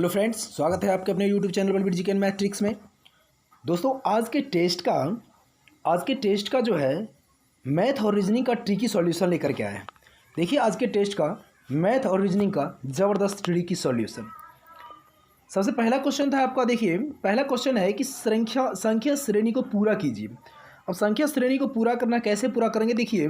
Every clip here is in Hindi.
हेलो फ्रेंड्स, स्वागत है आपके अपने YouTube channel Balbir GK math tricks में। दोस्तों आज के टेस्ट का जो है मैथ और रीजनिंग का ट्रिकी सॉल्यूशन लेकर के आए हैं। देखिए आज के टेस्ट का मैथ और रीजनिंग का ज़बरदस्त ट्रिकी सॉल्यूशन। सबसे पहला क्वेश्चन था आपका। देखिए पहला क्वेश्चन है कि संख्या श्रेणी को पूरा कीजिए। अब संख्या श्रेणी को पूरा करना कैसे पूरा करेंगे, देखिए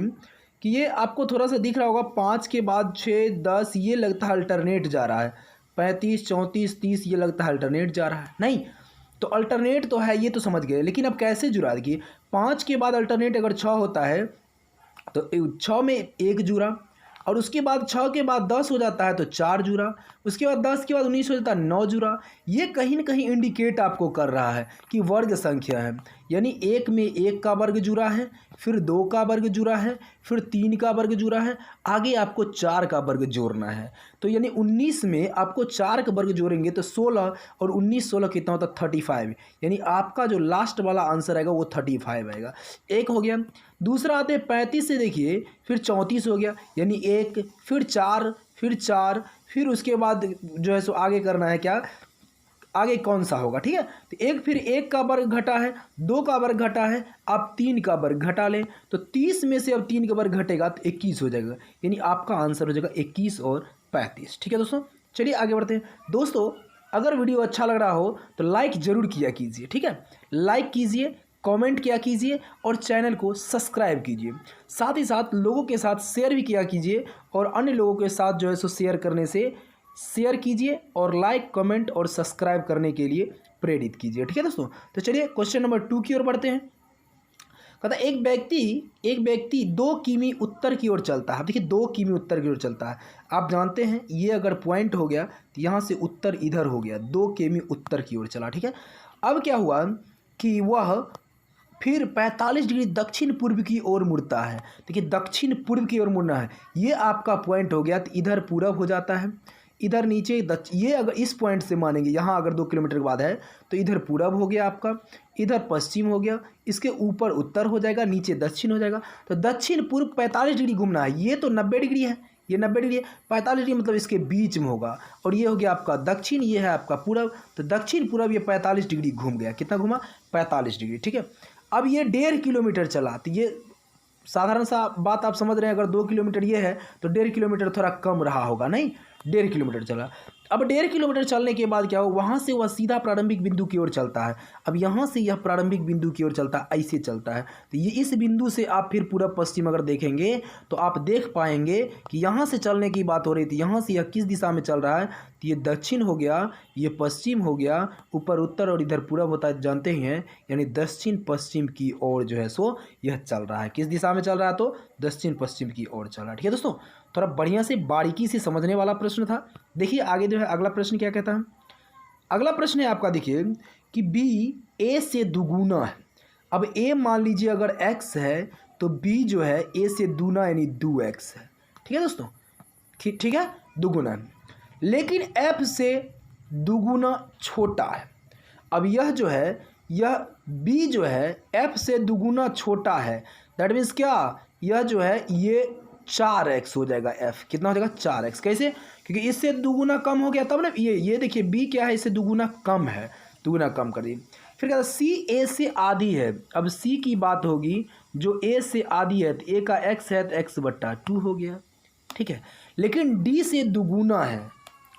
कि ये आपको थोड़ा सा दिख रहा होगा 5 के बाद 6, 10 ये लगता है अल्टरनेट जा रहा है, 35, 34, 30 ये लगता है अल्टरनेट जा रहा है। नहीं तो अल्टरनेट तो है, ये तो समझ गए, लेकिन अब कैसे जुड़ा। देखिए 5 के बाद अल्टरनेट अगर 6 होता है तो 6 में 1 जुड़ा, और उसके बाद 6 के बाद 10 हो जाता है तो 4 जुड़ा, उसके बाद 10 के बाद 19 हो जाता है 9 जुड़ा। ये कहीं ना कहीं इंडिकेट आपको कर रहा है कि वर्ग संख्या है, यानी 1 में 1 का वर्ग जुड़ा है, फिर 2 का वर्ग जुड़ा है, फिर 3 का वर्ग जुड़ा है, आगे आपको 4 का वर्ग जोड़ना है। तो यानी 19 में आपको 4 का वर्ग जोड़ेंगे तो 16 और 19 16 कितना होता है 35, यानी आपका जो लास्ट वाला आंसर आएगा वो 35 आएगा। एक हो गया। दूसरा आते हैं 35 से, देखिए फिर 34 हो गया, यानी 1 फिर 4 फिर 4 फिर उसके बाद जो है सो आगे करना है क्या, आगे कौन सा होगा, ठीक है। तो एक फिर 1 का वर्ग घटा है, 2 का वर्ग घटा है, आप 3 का वर्ग घटा लें तो 30 में से अब 3 का वर्ग घटेगा तो 21 हो जाएगा, यानी आपका आंसर हो जाएगा 21 और 35। ठीक है दोस्तों, चलिए आगे बढ़ते हैं। दोस्तों अगर वीडियो अच्छा लग रहा हो तो लाइक ज़रूर किया कीजिए, ठीक है, लाइक कीजिए, कमेंट किया कीजिए और चैनल को सब्सक्राइब कीजिए। साथ ही साथ लोगों के साथ शेयर भी किया कीजिए, और अन्य लोगों के साथ जो है सो शेयर करने से शेयर कीजिए और लाइक कमेंट और सब्सक्राइब करने के लिए प्रेरित कीजिए। ठीक है दोस्तों, तो चलिए क्वेश्चन नंबर 2 की ओर बढ़ते हैं। कहता है एक व्यक्ति 2 किमी उत्तर की ओर चलता है। देखिए 2 किमी उत्तर की ओर चलता है, आप जानते हैं ये अगर पॉइंट हो गया तो यहाँ से उत्तर इधर हो गया, 2 किमी उत्तर की ओर चला। ठीक है, अब क्या हुआ कि वह फिर 45 डिग्री दक्षिण पूर्व की ओर मुड़ता है। देखिए दक्षिण पूर्व की ओर मुड़ना है, ये आपका पॉइंट हो गया, तो इधर पूरब हो जाता है, इधर नीचे ये अगर इस पॉइंट से मानेंगे, यहाँ अगर 2 किलोमीटर के बाद है तो इधर पूरब हो गया आपका, इधर पश्चिम हो गया, इसके ऊपर उत्तर हो जाएगा, नीचे दक्षिण हो जाएगा। तो दक्षिण पूर्व 45 डिग्री घूमना है, ये तो 90 डिग्री है, ये 90 डिग्री है, 45 डिग्री मतलब इसके बीच में होगा, और ये हो गया आपका दक्षिण, ये है आपका पूरब। तो दक्षिण पूरब ये 45 डिग्री घूम गया, कितना घूमा 45 डिग्री। ठीक है, अब ये 1.5 किलोमीटर चला, तो ये साधारण सा बात आप समझ रहे हैं, अगर 2 किलोमीटर ये है तो 1.5 किलोमीटर थोड़ा कम रहा होगा, नहीं 1.5 किलोमीटर चला। अब 1.5 किलोमीटर चलने के बाद क्या हो, वहाँ से वह सीधा प्रारंभिक बिंदु की ओर चलता है। अब यहाँ से यह प्रारंभिक बिंदु की ओर चलता है, ऐसे चलता है, तो ये इस बिंदु से आप फिर पूरब पश्चिम अगर देखेंगे तो आप देख पाएंगे कि यहाँ से चलने की बात हो रही थी, यहाँ से यह किस दिशा में चल रहा है, तो ये दक्षिण हो गया, ये पश्चिम हो गया, ऊपर उत्तर और इधर पूरब होता है, जानते ही हैं, यानी दक्षिण पश्चिम की ओर जो है सो यह चल रहा है। किस दिशा में चल रहा है, तो दक्षिण पश्चिम की ओर चल रहा है। ठीक है दोस्तों, थोड़ा बढ़िया से बारीकी से समझने वाला प्रश्न था। देखिए आगे जो है अगला प्रश्न क्या कहता है। अगला प्रश्न है आपका, देखिए कि बी ए से दुगुना है। अब ए मान लीजिए अगर x है तो b जो है a से दूना यानी 2x है। ठीक है दोस्तों, ठीक है, दुगुना है, लेकिन f से दुगुना छोटा है। अब यह जो है, यह b जो है f से दुगुना छोटा है, दैट मीन्स क्या, यह जो है ये 4x हो जाएगा, f कितना हो जाएगा 4x। कैसे, क्योंकि इससे दुगुना कम हो गया तब ना, ये देखिए b क्या है, इससे दुगुना कम है, दुगुना कम कर दी। फिर कहता है c a से आधी है। अब c की बात होगी, जो a से आधी है तो a का x है तो x/2 हो गया। ठीक है, लेकिन d से दुगुना है।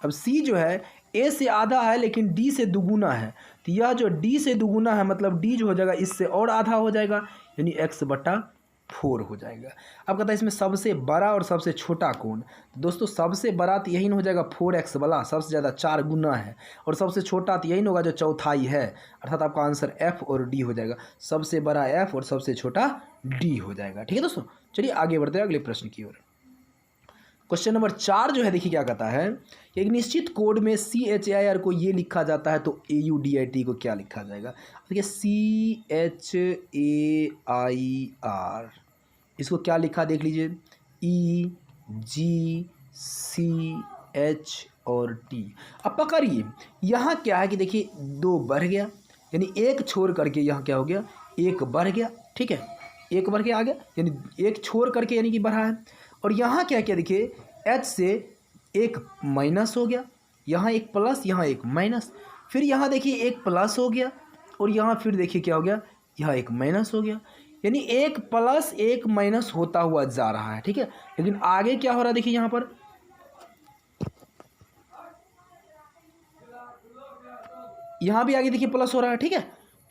अब c जो है a से आधा है लेकिन d से दुगुना है, तो यह जो d से दुगुना है मतलब d जो हो जाएगा इससे और आधा हो जाएगा, यानी x/4 हो जाएगा। अब कहता है इसमें सबसे बड़ा और सबसे छोटा कौन। तो दोस्तों सबसे बड़ा तो यही हो जाएगा 4x वाला, सबसे ज़्यादा 4 गुना है, और सबसे छोटा तो यही होगा जो चौथाई है, अर्थात आपका आंसर f और d हो जाएगा। सबसे बड़ा f और सबसे छोटा d हो जाएगा। ठीक है दोस्तों, चलिए आगे बढ़ते हैं अगले प्रश्न की ओर। क्वेश्चन नंबर 4 जो है, देखिए क्या कहता है, एक निश्चित कोड में CHAIR को ये लिखा जाता है तो AUDIT को क्या लिखा जाएगा। देखिए CHAIR, इसको क्या लिखा देख लीजिए, EGCH और T। अब पकड़िए, यहाँ क्या है कि देखिए 2 बढ़ गया, यानी एक छोड़ करके यहाँ क्या हो गया, 1 बढ़ गया। ठीक है, 1 बढ़ के आ गया, यानी 1 छोड़ करके यानी कि बढ़ा है। और यहाँ क्या क्या देखिए, h से 1 माइनस हो गया, यहाँ एक प्लस, यहाँ एक माइनस, फिर यहाँ देखिए एक प्लस हो गया और यहाँ फिर देखिए क्या हो गया, यहाँ एक माइनस हो गया। यानी एक प्लस एक माइनस होता हुआ जा रहा है, ठीक है। लेकिन आगे क्या हो रहा है देखिए, यहाँ पर यहाँ भी आगे देखिए प्लस हो रहा है, ठीक है।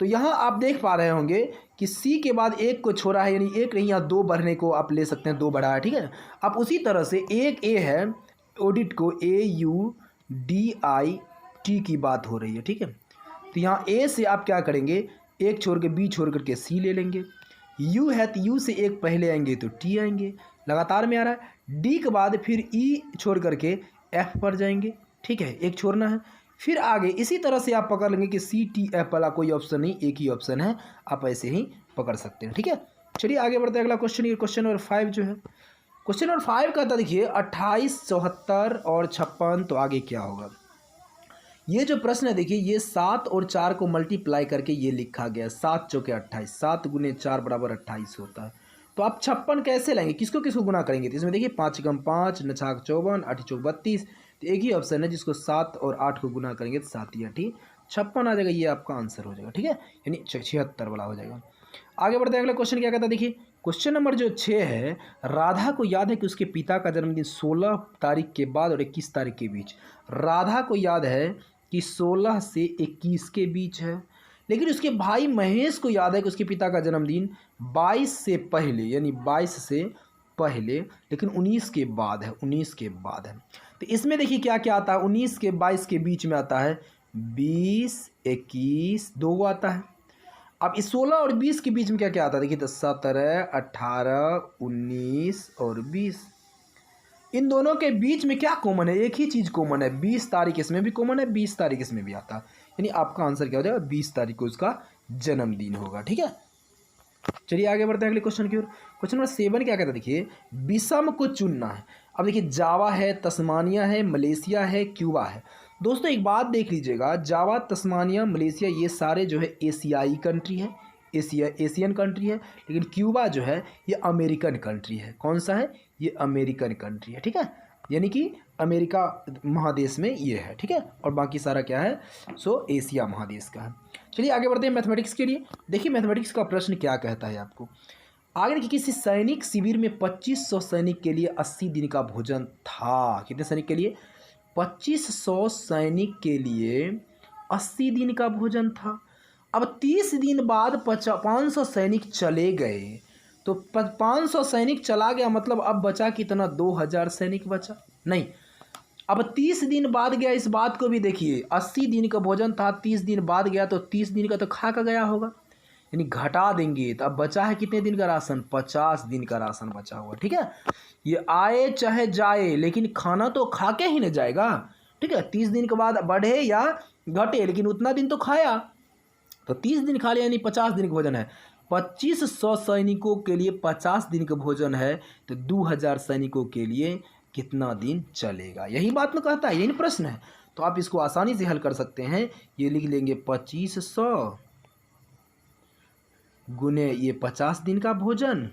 तो यहाँ आप देख पा रहे होंगे कि सी के बाद एक को छोड़ा है, यानी एक नहीं, यहाँ दो बढ़ने को आप ले सकते हैं, दो बढ़ा है, ठीक है। अब उसी तरह से एक ए है, ऑडिट को AUDIT की बात हो रही है, ठीक है। तो यहाँ ए से आप क्या करेंगे, एक छोड़ के बी छोड़ करके सी ले लेंगे। यू है तो यू से एक पहले आएंगे तो टी आएंगे, लगातार में आ रहा है। डी के बाद फिर ई छोड़ करके एफ पर जाएंगे, ठीक है, एक छोड़ना है। फिर आगे इसी तरह से आप पकड़ लेंगे कि सी टी एफ वाला कोई ऑप्शन नहीं, एक ही ऑप्शन है, आप ऐसे ही पकड़ सकते हैं, ठीक है। चलिए आगे बढ़ते हैं, अगला क्वेश्चन, ये क्वेश्चन नंबर 5 जो है, क्वेश्चन नंबर 5 कहता देखिए 28, 74 और 56, तो आगे क्या होगा। ये जो प्रश्न है देखिए, ये 7 और 4 को मल्टीप्लाई करके ये लिखा गया, 7 चौके 28, 7 गुने 4 बराबर 28 होता है। तो आप 56 कैसे लाएंगे, किसको किसको गुना करेंगे, तो इसमें देखिए 5 × 5, 9 × 54, 8 × 4 32, तो एक ही ऑप्शन है जिसको 7 और 8 को गुना करेंगे तो 7 या 8 56 आ जाएगा, ये आपका आंसर हो जाएगा, ठीक है, यानी 76 वाला हो जाएगा। आगे बढ़ते हैं, अगला क्वेश्चन क्या कहता है देखिए, क्वेश्चन नंबर जो 6 है, राधा को याद है कि उसके पिता का जन्मदिन 16 तारीख के बाद और 21 तारीख के बीच। राधा को याद है कि 16 से 21 के बीच है, लेकिन उसके भाई महेश को याद है कि उसके पिता का जन्मदिन 22 से पहले, यानी 22 से पहले लेकिन 19 के बाद है, 19 के बाद है। तो इसमें देखिए क्या क्या आता है, 19 के 22 के बीच में आता है 20, 21, 2 आता है। अब इस 16 और 20 के बीच में क्या क्या आता है देखिए, तो 17, 18, 19 और 20। इन दोनों के बीच में क्या कॉमन है, एक ही चीज़ कॉमन है, 20 तारीख इसमें भी कॉमन है, 20 तारीख इसमें भी आता है, यानी आपका आंसर क्या हो जाएगा, 20 तारीख को उसका जन्मदिन होगा, ठीक है। चलिए आगे बढ़ते हैं अगले क्वेश्चन की ओर। क्वेश्चन नंबर 7 क्या कहता है देखिए, विषम को चुनना है। अब देखिए जावा है, तस्मानिया है, मलेशिया है, क्यूबा है। दोस्तों एक बात देख लीजिएगा, जावा, तस्मानिया, मलेशिया ये सारे जो है एशियाई कंट्री है, एशियन कंट्री है, लेकिन क्यूबा जो है ये अमेरिकन कंट्री है। कौन सा है, ये अमेरिकन कंट्री है, ठीक है, यानी कि अमेरिका महादेश में ये है, ठीक है, और बाकी सारा क्या है, सो एशिया महादेश का है। चलिए आगे बढ़ते हैं मैथमेटिक्स के लिए। देखिए मैथमेटिक्स का प्रश्न क्या कहता है आपको, आगे देखिए, किसी सैनिक शिविर में 2500 सैनिक के लिए 80 दिन का भोजन था। कितने सैनिक के लिए, 2500 सैनिक के लिए 80 दिन का भोजन था। अब 30 दिन बाद 500 सैनिक चले गए, तो 500 सैनिक चला गया, मतलब अब बचा कितना, 2000 सैनिक बचा नहीं। अब 30 दिन बाद गया, इस बात को भी देखिए, 80 दिन का भोजन था, 30 दिन बाद गया, तो 30 दिन का तो खा का गया होगा, यानी घटा देंगे, तो अब बचा है कितने दिन का राशन, 50 दिन का राशन बचा हुआ, ठीक है। ये आए चाहे जाए, लेकिन खाना तो खा के ही न जाएगा, ठीक है। 30 दिन के बाद बढ़े या घटे, लेकिन उतना दिन तो खाया, तो 30 दिन खा लिया, यानी 50 दिन का भोजन है। 2500 सैनिकों के लिए 50 दिन का भोजन है, तो 2000 सैनिकों के लिए कितना दिन चलेगा, यही बात में कहता है, यही प्रश्न है। तो आप इसको आसानी से हल कर सकते हैं, ये लिख लेंगे 2500 गुने ये 50 दिन का भोजन,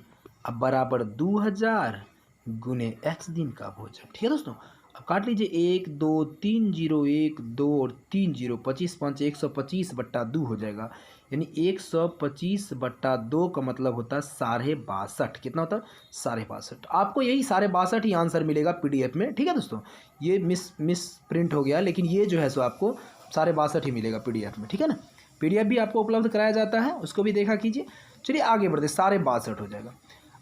अब बराबर 2000 गुने x दिन का भोजन, ठीक है दोस्तों। अब काट लीजिए, 1 2 3 0 1 2 और 3 0, 25 5 125/2 हो जाएगा, यानी 125/2 का मतलब होता है 62.5, कितना होता है, 62.5। आपको यही 62.5 ही आंसर मिलेगा PDF में, ठीक है दोस्तों। ये मिस प्रिंट हो गया, लेकिन ये जो है सो आपको 62.5 ही मिलेगा PDF में, ठीक है ना। PDF भी आपको उपलब्ध कराया जाता है, उसको भी देखा कीजिए। चलिए आगे बढ़ते, 62.5 हो जाएगा।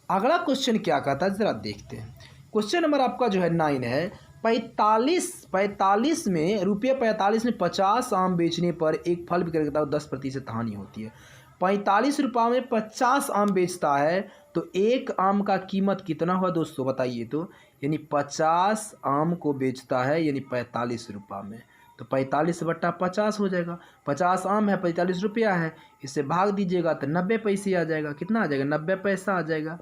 अगला क्वेश्चन क्या कहता है जरा देखते हैं। क्वेश्चन नंबर आपका जो है 9 है, 45 में रुपये 45 में 50 आम बेचने पर एक फल विक्रेता को 10% हानि होती है। 45 रुपये में 50 आम बेचता है, तो एक आम का कीमत कितना हुआ दोस्तों बताइए तो, यानी 50 आम को बेचता है, यानी 45 रुपये में, तो 45/50 हो जाएगा। 50 आम है, 45 रुपया है, इसे भाग दीजिएगा तो 90 पैसे आ जाएगा, कितना आ जाएगा, 90 पैसा आ जाएगा।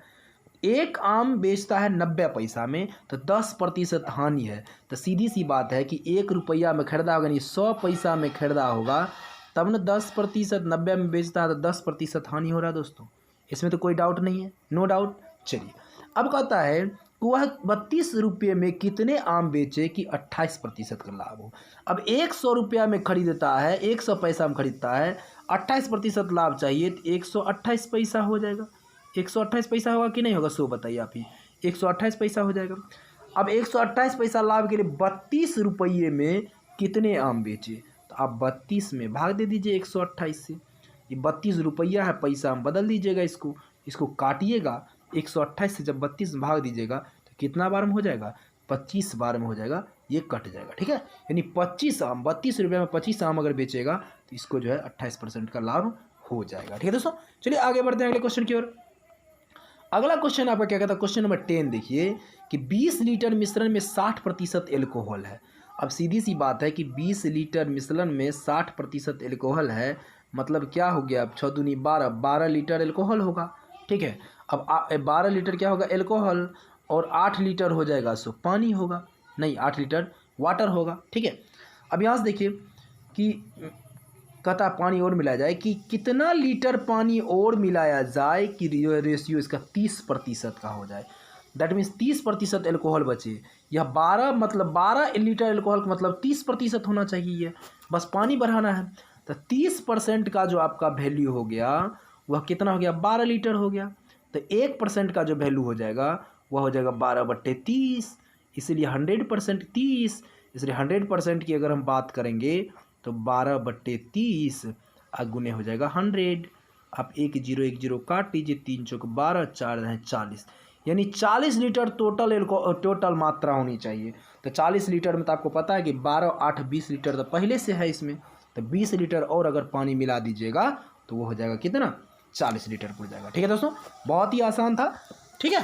एक आम बेचता है 90 पैसा में, तो 10% हानि है, तो सीधी सी बात है कि 1 रुपया में खरीदा होगा, यानी 100 पैसा में खरीदा होगा, तब न 10%, 90 में बेचता है तो 10% हानि हो रहा है दोस्तों, इसमें तो कोई डाउट नहीं है, नो डाउट। चलिए अब कहता है वह 32 रुपये में कितने आम बेचे कि 28% का लाभ हो। अब 100 रुपया में खरीदता है, 100 पैसा में खरीदता है, 28% लाभ चाहिए तो 128 पैसा हो जाएगा। 128 पैसा होगा कि नहीं होगा, सो बताइए आप ही। 128 पैसा हो जाएगा। अब 128 पैसा लाभ के लिए 32 रुपये में कितने आम बेचे, तो आप 32 में भाग दे दीजिए 128 से। ये 32 रुपया है, पैसा हम बदल दीजिएगा, इसको काटिएगा। 128 से जब 32 में भाग दीजिएगा तो कितना बार में हो जाएगा, 25 बार में हो जाएगा, ये कट जाएगा। ठीक है, यानी 25 आम, 32 रुपये में 25 आम अगर बेचेगा तो इसको जो है 28% का लाभ हो जाएगा। ठीक है दोस्तों, चलिए आगे बढ़ते हैं अगले क्वेश्चन की ओर। अगला क्वेश्चन आपका क्या कहता है, क्वेश्चन नंबर 10 देखिए कि 20 लीटर मिश्रण में 60% एल्कोहल है। अब सीधी सी बात है कि 20 लीटर मिश्रण में 60% एल्कोहल है, मतलब क्या हो गया, अब 6 दूनी 12, 12 लीटर एल्कोहल होगा। ठीक है, अब 12 लीटर क्या होगा, एल्कोहल, और 8 लीटर हो जाएगा सो पानी होगा, नहीं 8 लीटर वाटर होगा। ठीक है, अब यहाँ से देखिए कि कहता पानी और मिलाया जाए कि कितना लीटर पानी और मिलाया जाए कि रेशियो इसका 30% का हो जाए। दैट मीन्स 30% एल्कोहल बचे। यह 12 मतलब 12 लीटर एल्कोहल का मतलब 30% होना चाहिए, बस पानी बढ़ाना है। तो 30% का जो आपका वैल्यू हो गया वह कितना हो गया, 12 लीटर हो गया। तो 1% का जो वैल्यू हो जाएगा वह हो जाएगा 12/30, इसलिए 100% 30, इसलिए 100% की अगर हम बात करेंगे तो 12/30 गुने हो जाएगा 100। आप 1 0 1 0 काट लीजिए, 3 चौक 12, 4 है 40, यानी 40 लीटर टोटल मात्रा होनी चाहिए। तो 40 लीटर में तो आपको पता है कि 12 8 20 लीटर तो पहले से है इसमें, तो 20 लीटर और अगर पानी मिला दीजिएगा तो वो हो जाएगा कितना, 40 लीटर हो जाएगा। ठीक है दोस्तों, बहुत ही आसान था। ठीक है,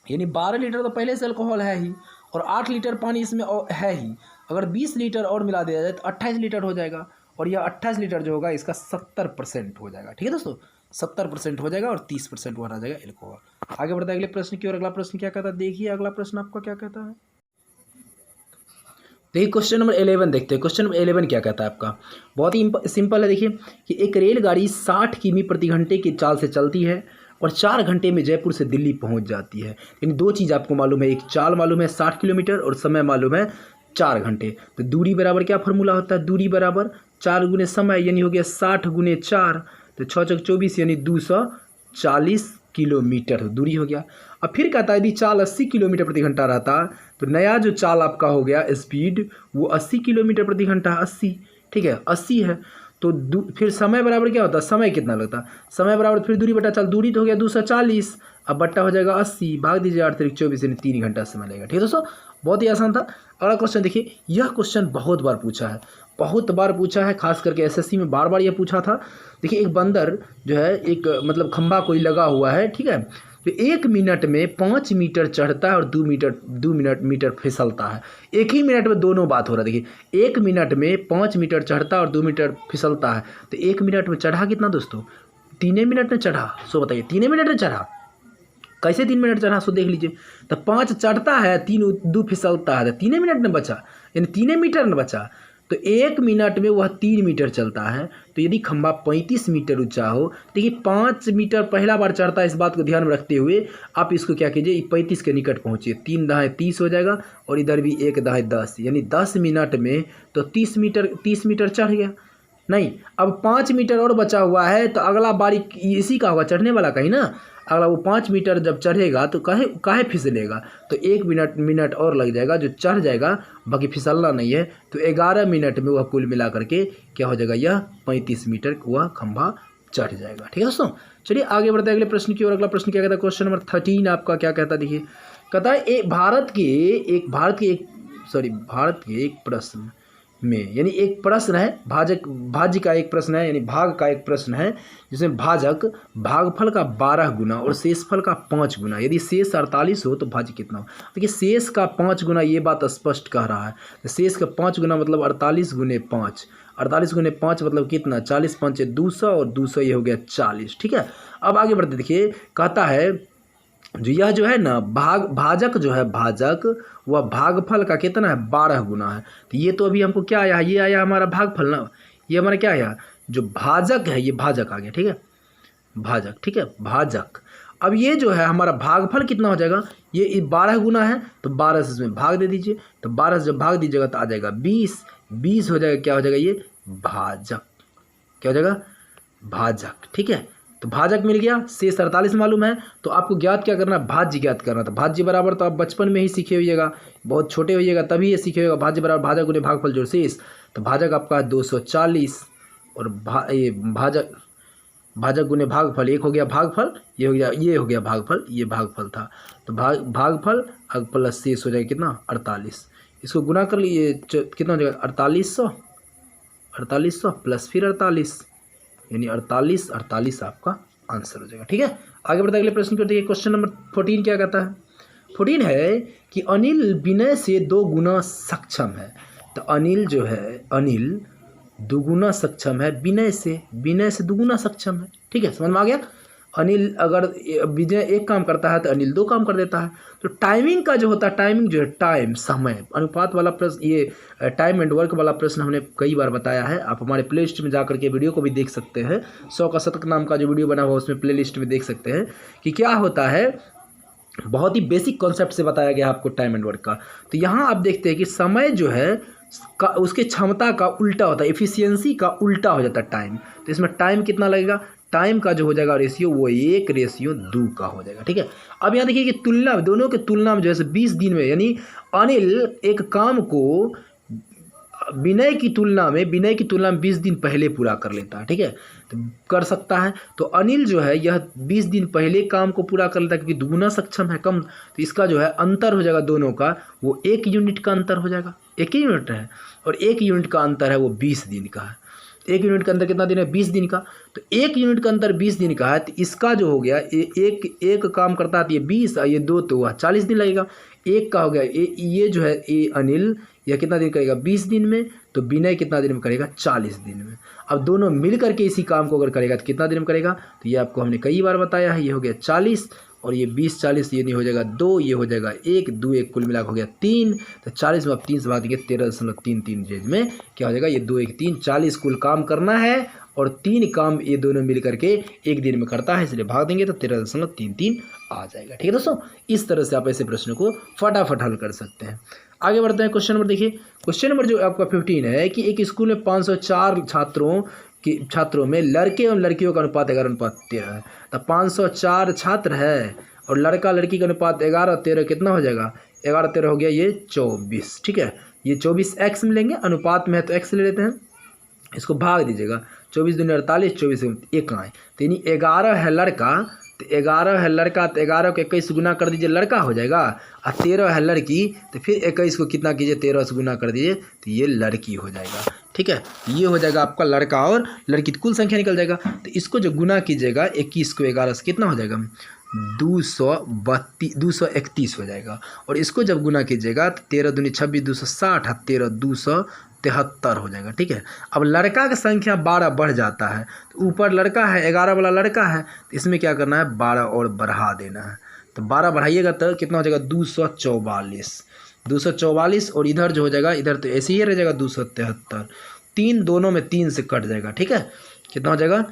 यानी 12 लीटर तो पहले से अल्कोहल है ही, और 8 लीटर पानी इसमें है ही। अगर 20 लीटर और मिला दिया जाए तो 28 लीटर हो जाएगा, और यह 28 लीटर जो होगा इसका 70% हो जाएगा। ठीक है दोस्तों, 70% हो जाएगा और 30% वह रह जाएगा एल्कोहल। आगे बढ़ता है अगले प्रश्न की ओर। अगला प्रश्न क्या कहता है, देखिए अगला प्रश्न आपका क्या कहता है। देखिए क्वेश्चन नंबर 11 देखते हैं। क्वेश्चन नंबर 11 क्या कहता है आपका, बहुत ही सिंपल है। देखिए कि एक रेलगाड़ी 60 किमी प्रति घंटे की चाल से चलती है और 4 घंटे में जयपुर से दिल्ली पहुंच जाती है। यानी दो चीज़ आपको मालूम है, एक चाल मालूम है 60 किलोमीटर और समय मालूम है 4 घंटे। तो दूरी बराबर क्या फॉर्मूला होता है, दूरी बराबर 4 गुने समय, यानी हो गया 60 गुने 4, तो 6 चौक 24 यानी 240 किलोमीटर दूरी हो गया। अब फिर कहता है यदि चाल 80 किलोमीटर प्रति घंटा रहता तो नया जो चाल आपका हो गया स्पीड वो 80 किलोमीटर प्रति घंटा, 80। ठीक है, 80 है तो फिर समय बराबर क्या होता है, समय कितना लगता, समय बराबर फिर दूरी बटा चाल, दूरी तो हो गया 240, अब बट्टा हो जाएगा 80, भाग दीजिए 8 3 24 यानी 3 घंटा समय लगेगा। ठीक है दोस्तों, बहुत ही आसान था। अगला क्वेश्चन देखिए, यह क्वेश्चन बहुत बार पूछा है, बहुत बार पूछा है, खास करके एसएससी में बार बार यह पूछा था। देखिए एक बंदर जो है एक मतलब खंभा कोई लगा हुआ है, ठीक है, तो 1 मिनट में 5 मीटर चढ़ता है और 2 मीटर फिसलता है। एक ही मिनट में दोनों बात हो रहा है। देखिए 1 मिनट में 5 मीटर चढ़ता है और 2 मीटर फिसलता है, तो 1 मिनट में चढ़ा कितना दोस्तों, 3 मिनट में चढ़ा। सो बताइए 3 मिनट में चढ़ा, कैसे 3 मिनट चढ़ा, सो देख लीजिए। तो 5 चढ़ता है, 2 फिसलता है, तो 3 मिनट में बचा, यानी 3 मीटर में बचा। तो 1 मिनट में वह 3 मीटर चलता है। तो यदि खंभा 35 मीटर ऊंचा हो, देखिए 5 मीटर पहला बार चढ़ता है, इस बात को ध्यान में रखते हुए आप इसको क्या कीजिए, 35 के निकट पहुँचिए, 3 दाएँ 30 हो जाएगा और इधर भी 1 दाएँ 10, यानी 10 मिनट में तो 30 मीटर चढ़ गया। नहीं, अब 5 मीटर और बचा हुआ है, तो अगला बारी इसी का होगा, चढ़ने वाला का ही ना। अगला वो 5 मीटर जब चढ़ेगा तो काहे फिसलेगा, तो 1 मिनट और लग जाएगा, जो चढ़ जाएगा, बाकी फिसलना नहीं है। तो 11 मिनट में वह कुल मिला करके क्या हो जाएगा, यह 35 मीटर वह खंभा चढ़ जाएगा। ठीक है दोस्तों, चलिए आगे बढ़ते हैं अगले प्रश्न की ओर। अगला प्रश्न क्या कहता है, क्वेश्चन नंबर 13 आपका क्या कहता है, देखिए कहता है भारत के एक प्रश्न में, यानी एक प्रश्न है भाज्य का एक प्रश्न है, यानी भाग का एक प्रश्न है, जिसमें भाजक भागफल का 12 गुना और शेषफल का 5 गुना, यदि शेष 48 हो तो भाज्य कितना हो। देखिए शेष का 5 गुना, ये बात स्पष्ट कह रहा है। तो शेष का 5 गुना मतलब 48 गुने 5, 48 गुने 5 मतलब कितना, 40 5 200 और 200 ये हो गया 40। ठीक है, अब आगे बढ़ते देखिए, कहता है जो यह जो है ना भाजक जो है, भाजक वह भागफल का कितना है, 12 गुना है। तो ये तो अभी हमको क्या आया, ये आया हमारा भागफल ना, ये हमारा क्या आया, जो भाजक है ये भाजक आ गया। ठीक है, भाजक, ठीक है भाजक, अब ये जो है हमारा भागफल कितना हो जाएगा, ये 12 गुना है तो 12 से इसमें भाग दे दीजिए, तो 12 से जब भाग दीजिएगा तो आ जाएगा 20, 20 हो जाएगा, क्या हो जाएगा ये भाजक, क्या हो जाएगा भाजक। ठीक है, तो भाजक मिल गया, शेष 48 मालूम है, तो आपको ज्ञात क्या करना है, भाज्य ज्ञात करना। तो भाज्य बराबर तो आप बचपन में ही सीखे होइएगा, बहुत छोटे होइएगा तभी ये सीखे होगा, भाज्य बराबर भाजक गुने भागफल जोड़ शेष। तो भाजक आपका 240 और ये भाजक गुने भागफल, एक हो गया भागफल, ये हो गया भागफल, ये भागफल था। तो भागफल प्लस शेष हो जाएगा कितना 48, इसको गुना कर लिए कितना हो जाएगा 4800 प्लस फिर 48, यानी 48 आपका आंसर हो जाएगा। ठीक है, आगे बढ़ते अगले प्रश्न को देखिए। क्वेश्चन नंबर 14 क्या कहता है, 14 है कि अनिल विनय से 2 गुना सक्षम है। तो अनिल जो है, अनिल दुगुना सक्षम है विनय से 2 गुना सक्षम है। ठीक है, समझ में आ गया। अनिल अगर विनय एक काम करता है तो अनिल 2 काम कर देता है। तो टाइमिंग का जो होता है, टाइमिंग जो है टाइम समय अनुपात वाला प्रश्न, ये टाइम एंड वर्क वाला प्रश्न हमने कई बार बताया है। आप हमारे प्ले लिस्ट में जाकर के वीडियो को भी देख सकते हैं, 100 का शतक नाम का जो वीडियो बना हुआ उसमें प्ले लिस्ट में देख सकते हैं कि क्या होता है। बहुत ही बेसिक कॉन्सेप्ट से बताया गया आपको टाइम एंड वर्क का। तो यहाँ आप देखते हैं कि समय जो है का उसके क्षमता का उल्टा होता है, एफिशिएंसी का उल्टा हो जाता है टाइम। तो इसमें टाइम कितना लगेगा, टाइम का जो हो जाएगा रेशियो वो 1:2 का हो जाएगा। ठीक है, अब यहाँ देखिए कि तुलना, दोनों के तुलना में जो है 20 दिन में, यानी अनिल एक काम को विनय की तुलना में 20 दिन पहले पूरा कर लेता है। ठीक है, तो कर सकता है। तो अनिल जो है यह 20 दिन पहले काम को पूरा कर लेता है, क्योंकि दुगुना सक्षम है कम। तो इसका जो है अंतर हो जाएगा दोनों का, वो 1 यूनिट का अंतर हो जाएगा। 1 ही यूनिट है और 1 यूनिट का अंतर है वो 20 दिन का है। 1 यूनिट का अंतर कितना दिन है, 20 दिन का। तो 1 यूनिट का अंतर 20 दिन का है, तो इसका जो हो गया एक काम करता है तो ये 20, ये 2 तो वह 40 दिन लगेगा। एक का हो गया ये जो है ये अनिल यह कितना दिन करेगा 20 दिन में, तो विनय कितना दिन में करेगा 40 दिन में। अब दोनों मिल करके इसी काम को अगर करेगा तो कितना दिन में करेगा, तो ये आपको हमने कई बार बताया है। ये हो गया 40 और ये 20 40, ये नहीं हो जाएगा 2, ये हो जाएगा 1 2 1 कुल मिलाकर हो गया 3। तो 40 में आप 3 से भाग देंगे 13.33 जेज में क्या हो जाएगा, ये 2 1 3 40 कुल काम करना है और 3 काम ये दोनों मिल करके 1 दिन में करता है, इसलिए भाग देंगे तो 13.33 आ जाएगा। ठीक है दोस्तों, इस तरह से आप ऐसे प्रश्नों को फटाफट हल कर सकते हैं। आगे बढ़ते हैं, क्वेश्चन नंबर देखिए। क्वेश्चन नंबर जो आपका 15 है कि एक स्कूल में 504 छात्रों में लड़के एवं लड़कियों का अनुपात 11:13 है। तो 504 छात्र है और लड़का लड़की का अनुपात 11:13 कितना हो जाएगा, 11:13 हो गया ये 24। ठीक है, ये 24 x मिलेंगे, अनुपात में है तो x ले लेते हैं, इसको भाग दीजिएगा 24 दूनी 48, 24 1 आए, तो यानी 11 है लड़का, तो 11 है लड़का, तो 11 को 21 गुना कर दीजिए लड़का हो जाएगा, और 13 है लड़की, तो फिर 21 को कितना कीजिए 13 से गुना कर दीजिए तो ये लड़की हो जाएगा। ठीक है, ये हो जाएगा आपका लड़का और लड़की, तो कुल संख्या निकल जाएगा। तो इसको जो गुना कीजिएगा 21 को 11 से कितना हो जाएगा 231 हो जाएगा, और इसको जब गुना कीजिएगा तो 13 दूनी 26 260 और 13 273 हो जाएगा। ठीक है, अब लड़का की संख्या 12 बढ़ जाता है, तो ऊपर लड़का है 11 वाला लड़का है, तो इसमें क्या करना है 12 और बढ़ा देना है। तो 12 बढ़ाइएगा तो कितना हो जाएगा 244 और इधर जो हो जाएगा, इधर तो ऐसे ही रह जाएगा 273, 3 दोनों में 3 से कट जाएगा। ठीक है, कितना हो जाएगा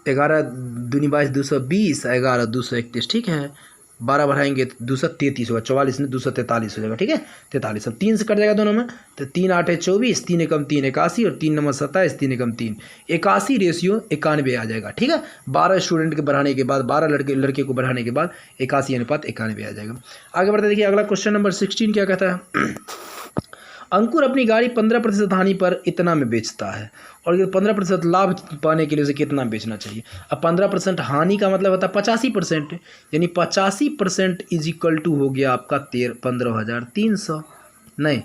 11 दूनी 22 220, 11 231। ठीक है, 12 बढ़ाएंगे तो 233 होगा, 44 में 243 हो जाएगा। ठीक है, 43 अब 3 से कट जाएगा दोनों में, तो 3 8 है 24, 3 एकम 3 81 और 3 नंबर 27, 3 एकम 3 81 रेशियो 91 आ जाएगा। ठीक है, 12 स्टूडेंट के बढ़ाने के बाद 12 लड़के को बढ़ाने के बाद 81 अनुपात 91 आ जाएगा। आगे बढ़ते देखिए, अगला क्वेश्चन नंबर 16 क्या कहता है। अंकुर अपनी गाड़ी 15% हानि पर इतना में बेचता है और 15% लाभ पाने के लिए उसे कितना बेचना चाहिए। अब 15% हानि का मतलब होता है 85%, यानी 85% इज इक्वल टू हो गया आपका 15,300, नहीं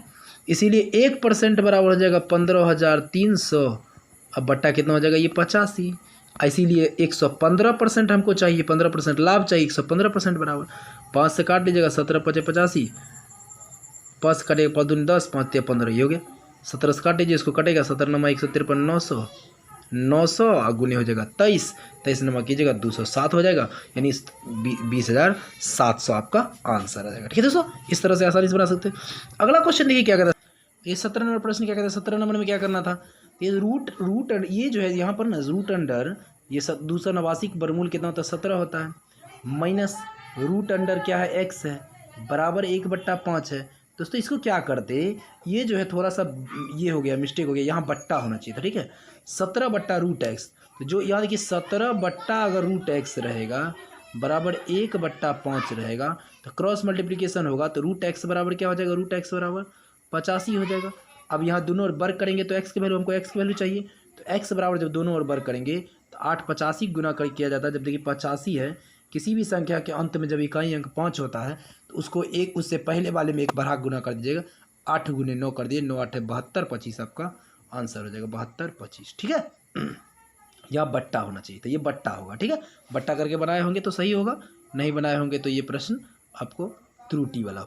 इसीलिए 1% बराबर हो जाएगा 15,300, अब बट्टा कितना हो जाएगा ये 85, इसीलिए 115% हमको चाहिए, 15% लाभ चाहिए, 115% बराबर 5 से काट लीजिएगा 17 5 85, 5 से काटेगा 5 दूनी 10, 5 3 15, ये हो गया 17 से काट लीजिए, इसको कटेगा 17 नमा 153 900 गुने हो जाएगा 23 नमा कीजिएगा 207 हो जाएगा, यानी 20,700 आपका आंसर आ जाएगा। ठीक है दोस्तों, इस तरह से आसानी से बना सकते हैं। अगला क्वेश्चन देखिए क्या कहता है, ये 17 नंबर प्रश्न क्या कहता है। 17 नंबर में क्या करना था, ये रूट ये जो है यहाँ पर ना रूट अंडर ये 289 का वर्गमूल कितना होता है 17 होता है, माइनस रूट अंडर क्या है x है बराबर 1/5 है। दोस्तों इसको क्या करते, ये जो है थोड़ा सा ये हो गया मिस्टेक हो गया, यहाँ बट्टा होना चाहिए था, ठीक है। 17/√x, तो जो याद देखिए 17 बट्टा अगर √x रहेगा बराबर 1/5 रहेगा, तो क्रॉस मल्टीप्लिकेशन होगा तो √x बराबर क्या हो जाएगा, √x बराबर 85 हो जाएगा। अब यहाँ दोनों ओर वर्ग करेंगे तो x की वैल्यू, हमको x की वैल्यू चाहिए, तो x बराबर जब दोनों ओर वर्ग करेंगे तो 8 85 गुना कर किया जाता है। जब देखिए 85 है, किसी भी संख्या के अंत में जब इकाई अंक 5 होता है तो उसको एक उससे पहले वाले में एक बार गुना कर दीजिएगा, 8 गुने 9 कर दिए, 9 8 72, 25 आपका आंसर हो जाएगा 72 25, ठीक है। या बट्टा होना चाहिए, तो ये बट्टा होगा, ठीक है। बट्टा करके बनाए होंगे तो सही होगा, नहीं बनाए होंगे तो ये प्रश्न आपको त्रुटि वाला होगा।